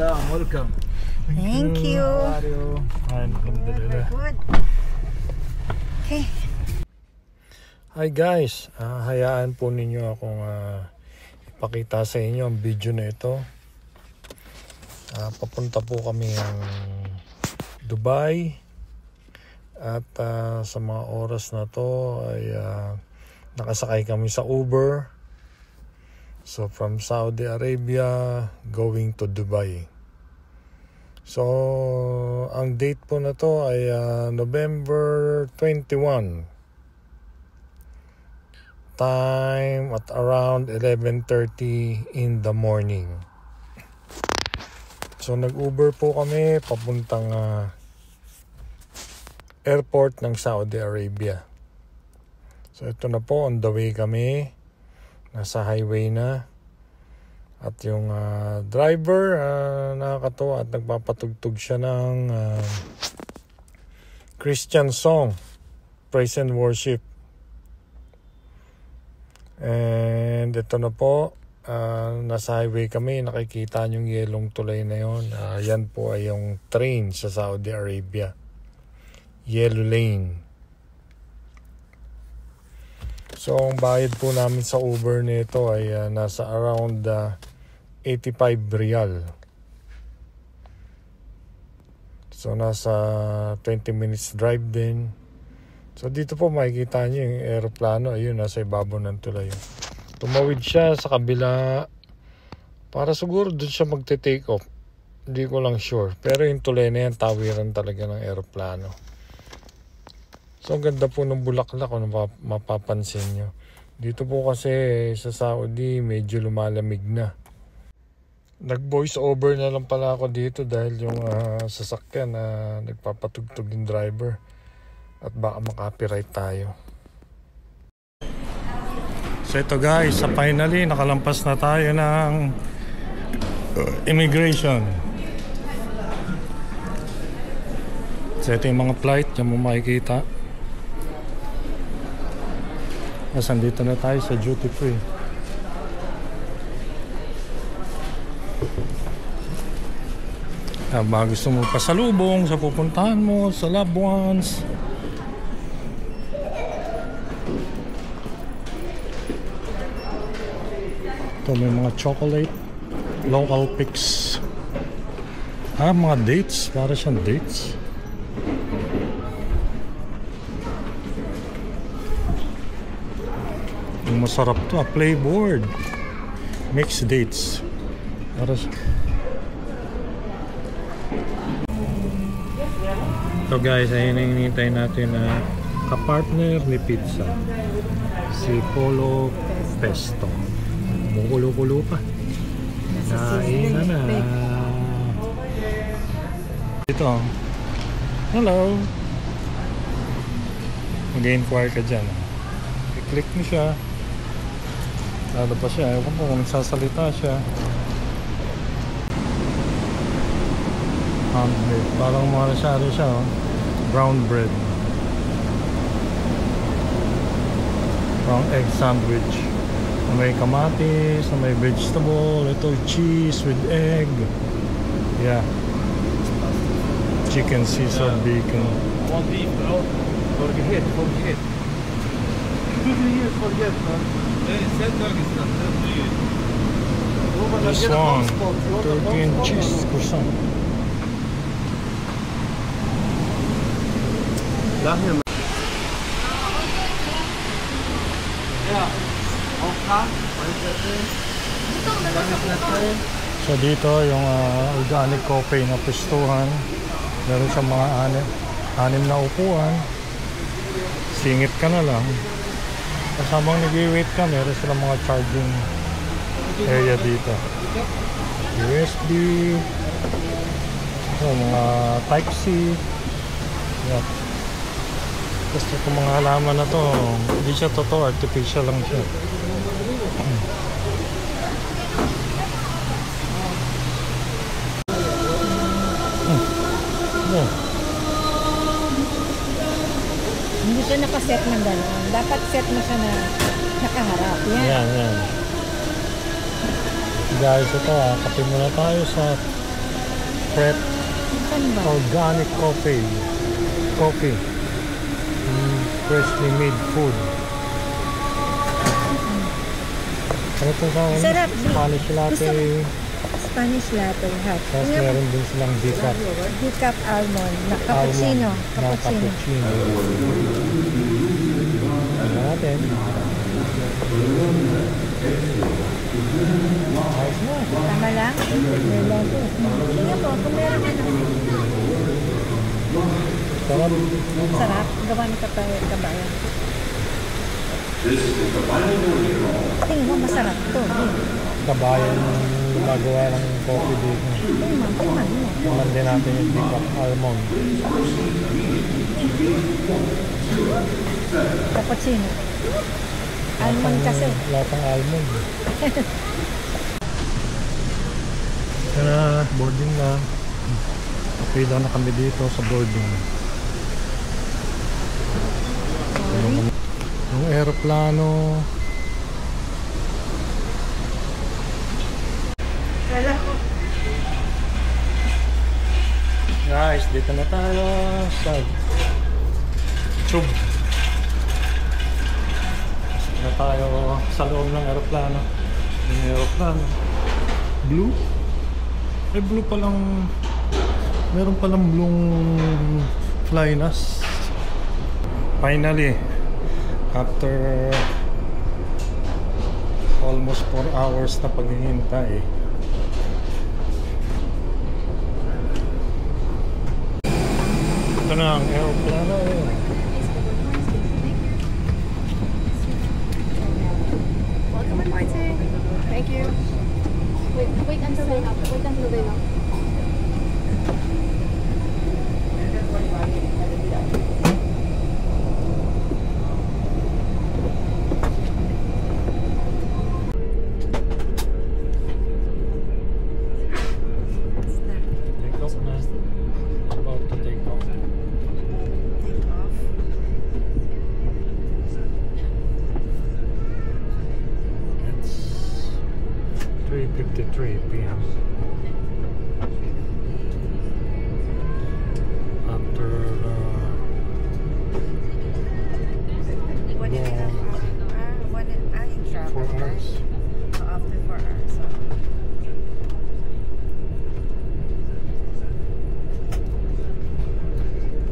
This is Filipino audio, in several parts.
Salam, welcome. Thank you. How are you? Very good. Okay. Hi guys, hayaan po ninyo akong ipakita sa inyo ang video na ito. Papunta po kami ng Dubai at sa mga oras na to ay nakasakay kami sa Uber. So from Saudi Arabia going to Dubai. So ang date po na to ay November 21. Time at around 11:30 in the morning. So nag-Uber po kami papuntang airport ng Saudi Arabia. So ito na po, on the way kami. Nasa highway na. At yung driver, nakakatawa at nagpapatugtog siya ng Christian song, praise and worship. And ito na po, nasa highway kami, nakikita yung yelong tulay na yon. Yan po ay yung train sa Saudi Arabia, Yellow Lane. So ang bayad po namin sa Uber nito ay nasa around 85 riyal. So nasa 20 minutes drive din. So dito po makikita nyo yung aeroplano. Ayun, nasa ibabaw ng tulay. Tumawid siya sa kabila. Para siguro doon siya magte-take off. Hindi ko lang sure. Pero yung tulay na yan, tawiran talaga ng aeroplano. So ang ganda po ng bulaklak kung mapapansin nyo. Dito po kasi sa Saudi medyo lumalamig na. Nag-voice over na lang pala ako dito dahil yung sasakyan na nagpapatugtog yung driver. At baka makapiright tayo. So ito guys, finally nakalampas na tayo ng immigration. So ito yung mga flight, yung mo makikita. As andito na tayo sa duty free. Baka gusto mo pasalubong sa pupuntahan mo, sa loved ones. Ito may mga chocolate, local picks. Mga dates, para siyang dates. Yung masarap to, playboard. Mixed dates. Para so guys, ayun ang hinihintay natin na kapartner ni pizza, si Polo Pesto. Kumukulo-kulo pa. Kain na. Ito. Hello. Mag-inquire ka dyan. I-click mo siya. Lalo pa siya. Ewan ko kung nagsasalita siya. Parang masyado siya. Brown bread. Brown egg sandwich. May kamatis, may vegetable, ito cheese with egg. Yeah. Chicken, Caesar, bacon. One beef, bro. Forget. Forget, man. This one, turkey and cheese croissant. Lahmacun. Yeah. So dito yung organic coffee na pistuhan. Meron siyang mga anim na upuan. Singit ka na lang. Kasabang nag-wait ka, meron silang mga charging area dito. USB, mga Type-C. Yeah. Tapos itong mga halaman na to, hindi siya totoo, artificial lang siya. Hindi siya nakaset ng gano'n. Dapat set mo siya na nakaharap. Yan. Guys, ito kape muna tayo sa prep Saan ba? organic coffee. Coffee. Freshly made food. Ano itong sa Sarap. Spanish latte. Spanish latte hot. Tapos meron din silang decaf. Decaf almond na cappuccino. Almond na cappuccino. Ano natin? Ayos na. Tama lang? May logo. Tingnan po, kung meron ano. Sarap. Sarap. Gawa ng kabayan. Tingnan mo, masarap to. Kabayan gumagawa ng coffee dito. Tingnan mo. Naman din natin yung decaf almond. Cappuccino. Almond kasi. Lahat ng almond. Ito na, boarding na. Pila na kami dito sa boarding. Yung aeroplano. Guys, dito na tayo sa tube. Na tayo sa loob ng aeroplano. Yung aeroplano. Blue? Blue palang. Meron palang blue Flynas. Finally, after almost 4 hours na paghihintay. Ito na ang aeroplano. Welcome aboard, sir. Thank you. Wait until they know. Wait until they know. Take off na. About to take off. It's 3:53 p.m. After 4 hours. After 4 hours.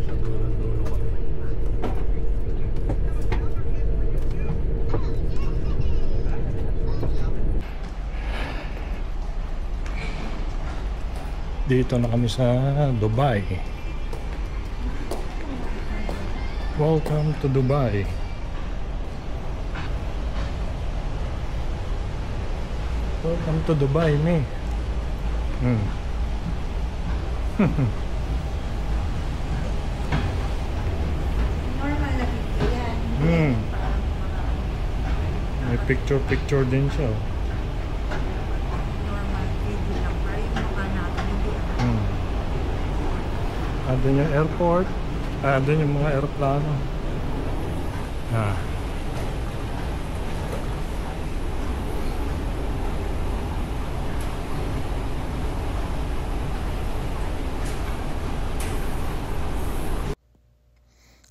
Sa dulo-dulo kami. Dito na kami sa Dubai. Welcome to Dubai. Welcome to Dubai, me. Normal na video yan. May picture din siya. Normal video lang. Para yung mukha natin hindi Andun yung airport. Andun yung mga aeroplano.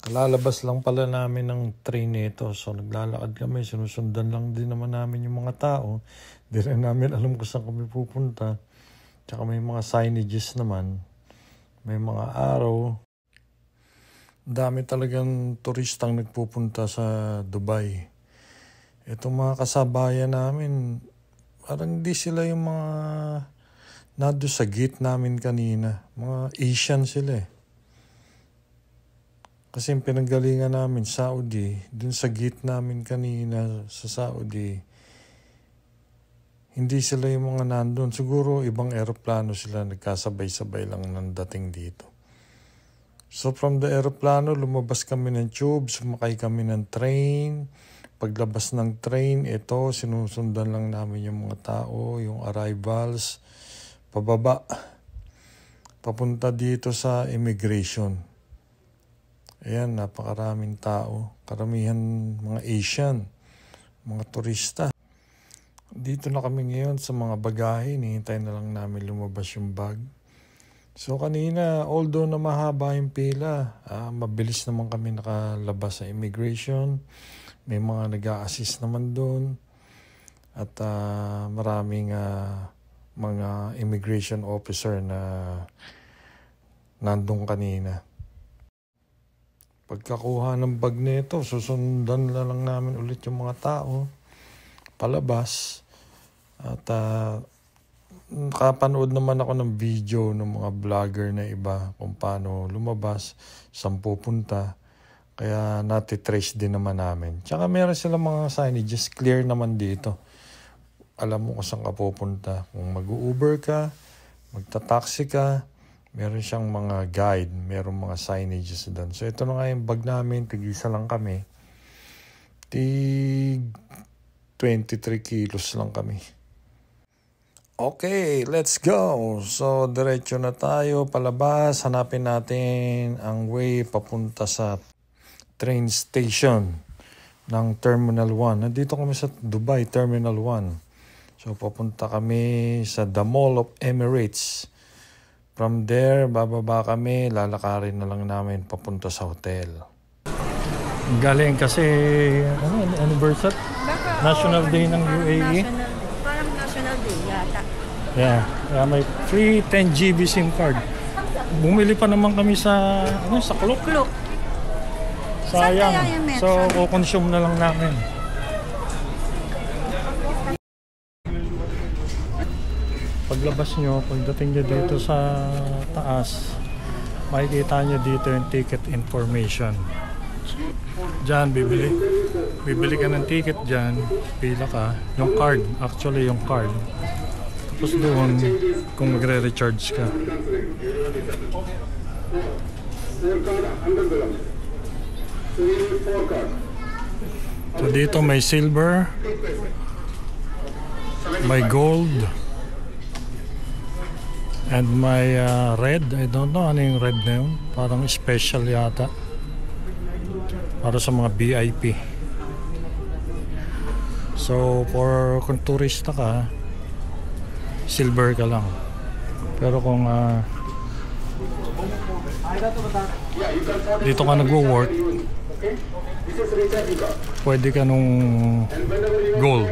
Lalabas lang pala namin ng train nito. So naglalakad kami. Sinusundan lang din naman namin yung mga tao. Di rin namin alam kung saan kami pupunta. Tsaka may mga signages naman. May mga araw. Dami talagang turistang nagpupunta sa Dubai. Itong mga kasabayan namin, parang hindi sila yung mga nado sa gate namin kanina. Mga Asian sila eh. Kasi yung pinanggalingan namin, Saudi, dun sa gate namin kanina sa Saudi, hindi sila yung mga nandun. Siguro ibang aeroplano sila, nagkasabay-sabay lang ng dating dito. So from the aeroplano, lumabas kami ng tube, sumakay kami ng train. Paglabas ng train, ito, sinusundan lang namin yung mga tao, yung arrivals, pababa, papunta dito sa immigration. Ayan, napakaraming tao. Karamihan mga Asian, mga turista. Dito na kami ngayon sa mga bagahe. Hinihintay na lang namin lumabas yung bag. So kanina, although na mahaba yung pila, mabilis naman kami nakalabas sa immigration. May mga nag-a-assist naman doon. At maraming mga immigration officer na nandun kanina. Pagkakuha ng bag nito, susundan na lang namin ulit yung mga tao palabas. At nakapanood naman ako ng video ng mga vlogger na iba kung paano lumabas, saan pupunta. Kaya natitrace din naman namin. Tsaka meron silang mga signages, clear naman dito. Alam mo kung saan ka pupunta. Kung mag-Uber ka, magta-taxi ka, meron siyang mga guide, meron mga signages doon. So ito na nga yung bag namin, tig-isa lang kami. 23 kilos lang kami. Okay, let's go. So, diretso na tayo palabas. Hanapin natin ang way papunta sa train station ng Terminal 1. Nandito kami sa Dubai Terminal 1. So, papunta kami sa The Mall of Emirates. From there, bababa kami. Lalakarin na lang namin papunta sa hotel. Galing kasi, anniversary? National Day ng UAE. Parang National Day yata. Yeah, may free 10 GB SIM card. Bumili pa naman kami sa sa Klook. Sayang. So, kukonsume na lang namin. Paglabas nyo, pagdating nyo dito sa taas, makikita nyo dito yung ticket information. Diyan, bibili ka ng ticket dyan, pila ka, yung card, actually yung card. Tapos doon, kung magre-recharge ka. So dito may silver, may gold, and may red. I don't know ano yung red na yun. Parang special yata. Para sa mga VIP. So, kung turista ka, silver ka lang. Pero kung dito ka nagwo-work, pwede ka nung gold.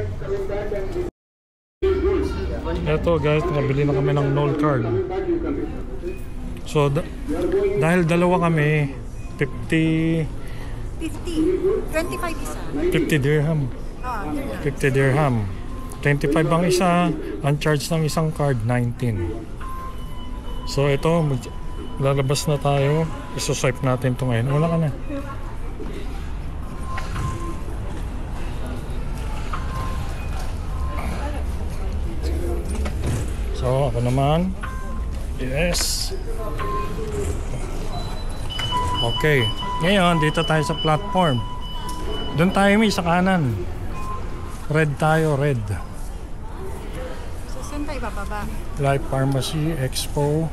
Eto guys, nakabili na kami ng Knoll card. So, dahil dalawa kami, 25 isa. 50 dirham. 50 dirham. 25 ang isa, ang charge ng isang card, 19. So ito, lalabas na tayo. Isuswipe natin ito ngayon. Wala ka na. So ako naman. Yes. Okay. Ngayon, dito tayo sa platform. Doon tayo may sa kanan. Red tayo, red. So, saan tayo bababa? Life Pharmacy, Expo.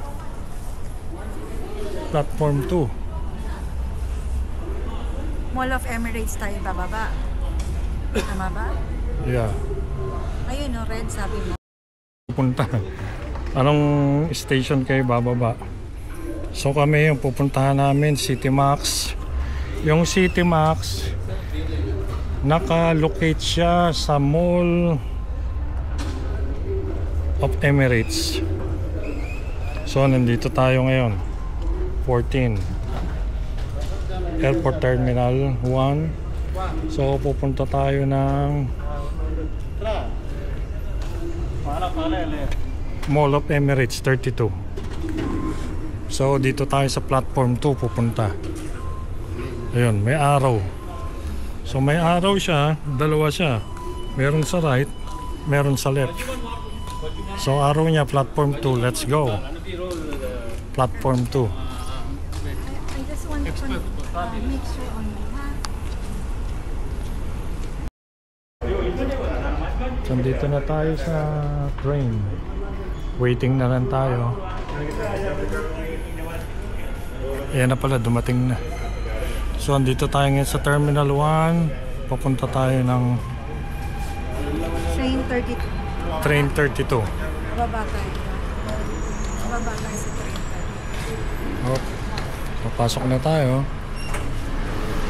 Platform 2. Mall of Emirates tayo bababa. Tama ba? Yeah. Ayun no, red sabi mo. Pupunta. Anong station kayo bababa? So kami yung pupuntahan namin, City Max. Yung City Max, naka-locate siya sa Mall of Emirates. So nandito tayo ngayon, 14 Airport Terminal 1. So pupunta tayo ng Mall of Emirates 32. So dito tayo sa platform 2 pupunta. Ayun, may arrow. So may arrow siya, dalawa siya. Meron sa right, meron sa left. So arrow niya platform 2, let's go. Platform 2. I just want to make sure only, ha? So dito na tayo sa train. Waiting na lang tayo. Ayan na pala, dumating na. So andito tayo ngayon sa Terminal 1. Papunta tayo ng Train 32. Train 32. Bababa tayo. Bababa tayo sa train 32. Oh, papasok na tayo.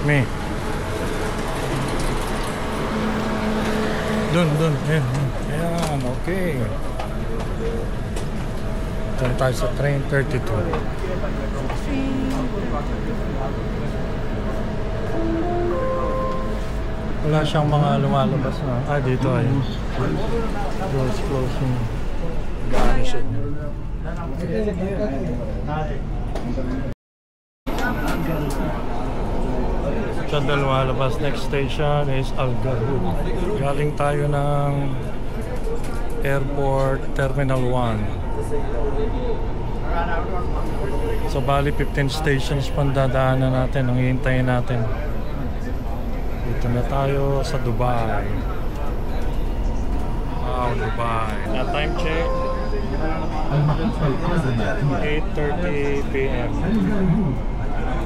Me. Dun. Ayan, okay. Diyan tayo sa train 32. Wala siyang mga lumalabas na. Ah, dito ayun. Closing. Gaano siya. Siya na lumalabas. Next station is Al Garhoud. Galing tayo ng Airport Terminal 1. So bali 15 stations pang dadaanan natin. Ang hihintayin natin. Dito na tayo sa Dubai. Wow, Dubai. Na time check 8:30 p.m.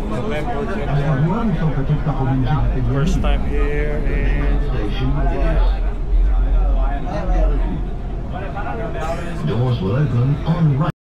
November 21. First time here in Dubai. Doors will open on right.